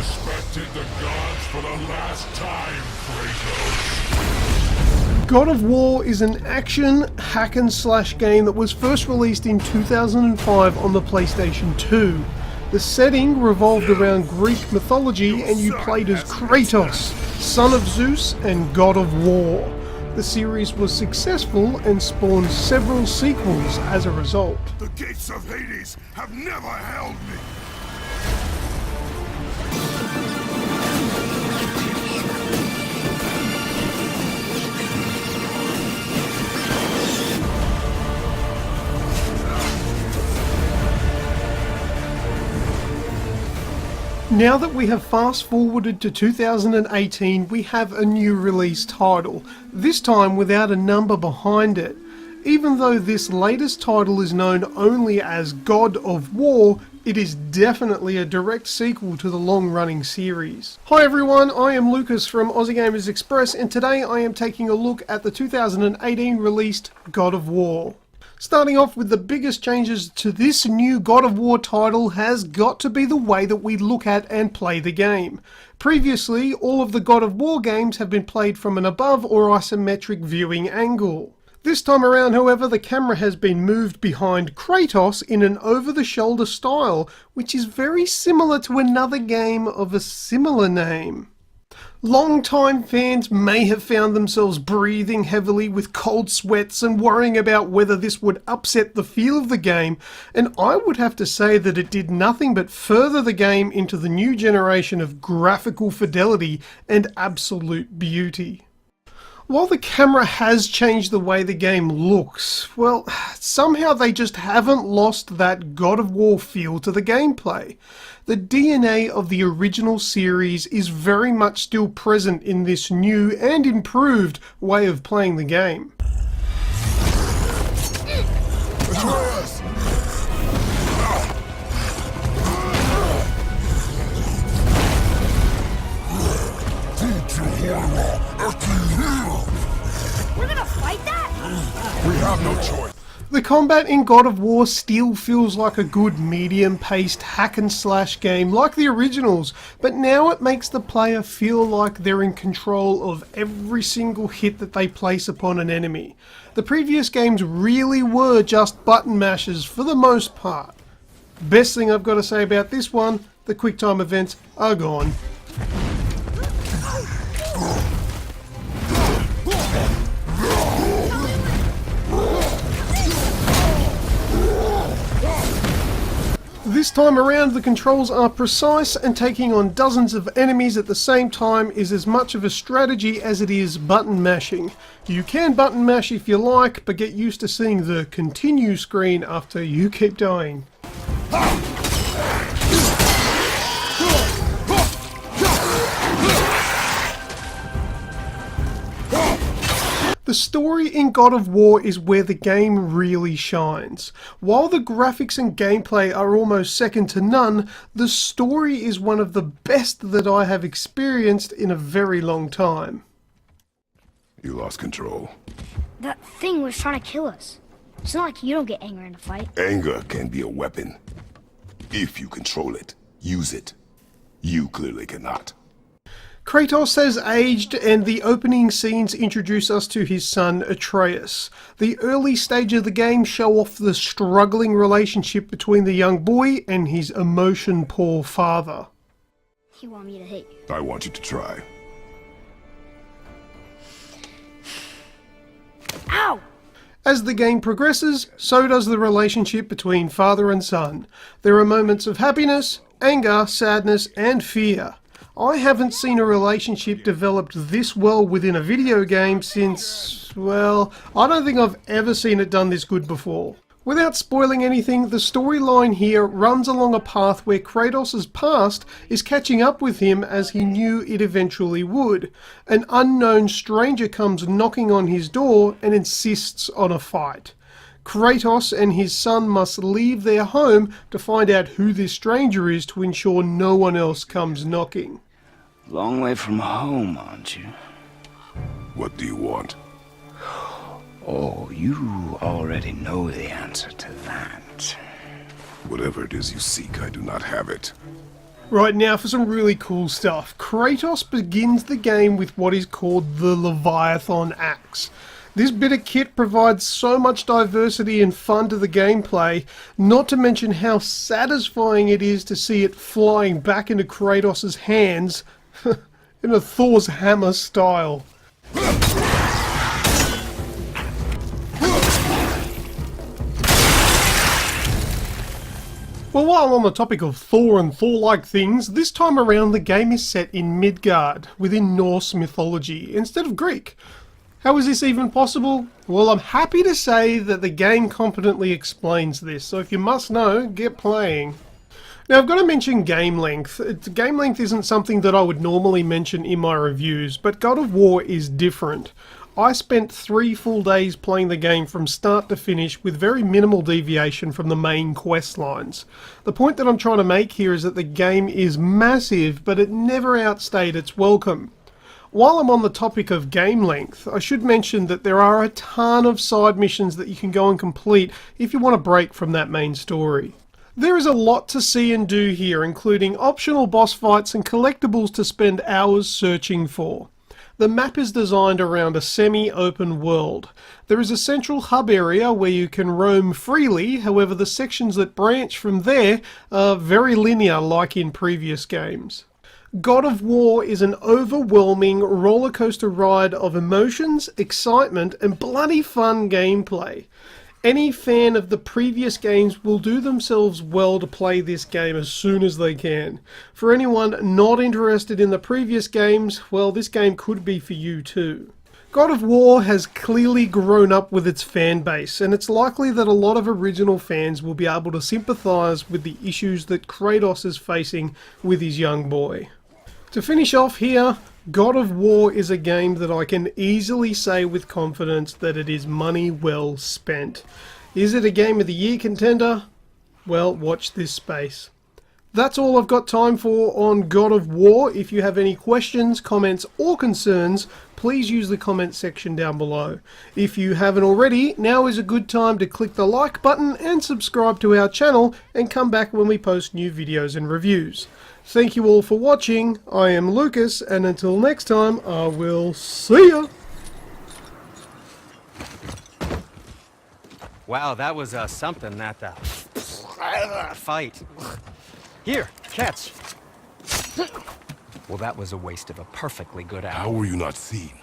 disrespected the gods for the last time, Kratos. God of War is an action hack and slash game that was first released in 2005 on the PlayStation 2. The setting revolved around Greek mythology and you played as Kratos, son of Zeus and God of War. The series was successful and spawned several sequels as a result. The gates of Hades have never held me. Now that we have fast forwarded to 2018, we have a new release title, this time without a number behind it. Even though this latest title is known only as God of War, it is definitely a direct sequel to the long-running series. Hi everyone, I am Lucas from Aussie Gamers Express, and today I am taking a look at the 2018 released God of War. Starting off with the biggest changes to this new God of War title has got to be the way that we look at and play the game. Previously, all of the God of War games have been played from an above or isometric viewing angle. This time around, however, the camera has been moved behind Kratos in an over-the-shoulder style, which is very similar to another game of a similar name. Long-time fans may have found themselves breathing heavily with cold sweats and worrying about whether this would upset the feel of the game, and I would have to say that it did nothing but further the game into the new generation of graphical fidelity and absolute beauty. While the camera has changed the way the game looks, well, somehow they just haven't lost that God of War feel to the gameplay. The DNA of the original series is very much still present in this new and improved way of playing the game. We're gonna fight that? We have no choice. The combat in God of War still feels like a good medium-paced hack and slash game like the originals, but now it makes the player feel like they're in control of every single hit that they place upon an enemy. The previous games really were just button mashes for the most part. Best thing I've got to say about this one, the quick time events are gone. This time around, the controls are precise, and taking on dozens of enemies at the same time is as much of a strategy as it is button mashing. You can button mash if you like, but get used to seeing the continue screen after you keep dying. The story in God of War is where the game really shines. While the graphics and gameplay are almost second to none, the story is one of the best that I have experienced in a very long time. You lost control. That thing was trying to kill us. It's not like you don't get angry in a fight. Anger can be a weapon. If you control it, use it. You clearly cannot. Kratos has aged, and the opening scenes introduce us to his son Atreus. The early stage of the game show off the struggling relationship between the young boy and his emotion-poor father. You want me to hit you? I want you to try. Ow! As the game progresses, so does the relationship between father and son. There are moments of happiness, anger, sadness, and fear. I haven't seen a relationship developed this well within a video game since, well, I don't think I've ever seen it done this good before. Without spoiling anything, the storyline here runs along a path where Kratos' past is catching up with him as he knew it eventually would. An unknown stranger comes knocking on his door and insists on a fight. Kratos and his son must leave their home to find out who this stranger is to ensure no one else comes knocking. Long way from home, aren't you? What do you want? Oh, you already know the answer to that. Whatever it is you seek, I do not have it. Right, now for some really cool stuff. Kratos begins the game with what is called the Leviathan Axe. This bit of kit provides so much diversity and fun to the gameplay, not to mention how satisfying it is to see it flying back into Kratos' hands in a Thor's hammer style. Well, while on the topic of Thor and Thor-like things, this time around the game is set in Midgard, within Norse mythology, instead of Greek. How is this even possible? Well, I'm happy to say that the game competently explains this, so if you must know, get playing. Now, I've got to mention game length. Game length isn't something that I would normally mention in my reviews, but God of War is different. I spent 3 full days playing the game from start to finish with very minimal deviation from the main quest lines. The point that I'm trying to make here is that the game is massive, but it never outstayed its welcome. While I'm on the topic of game length, I should mention that there are a ton of side missions that you can go and complete if you want to break from that main story. There is a lot to see and do here, including optional boss fights and collectibles to spend hours searching for. The map is designed around a semi-open world. There is a central hub area where you can roam freely, however the sections that branch from there are very linear like in previous games. God of War is an overwhelming rollercoaster ride of emotions, excitement and bloody fun gameplay. Any fan of the previous games will do themselves well to play this game as soon as they can. For anyone not interested in the previous games, well, this game could be for you too. God of War has clearly grown up with its fan base, and it's likely that a lot of original fans will be able to sympathise with the issues that Kratos is facing with his young boy. To finish off here, God of War is a game that I can easily say with confidence that it is money well spent. Is it a Game of the Year contender? Well, watch this space. That's all I've got time for on God of War. If you have any questions, comments or concerns, please use the comment section down below. If you haven't already, now is a good time to click the like button and subscribe to our channel and come back when we post new videos and reviews. Thank you all for watching. I am Lucas, and until next time, I will see ya! Wow, that was something, that fight. Here, catch. Well, that was a waste of a perfectly good hour. How were you not seen?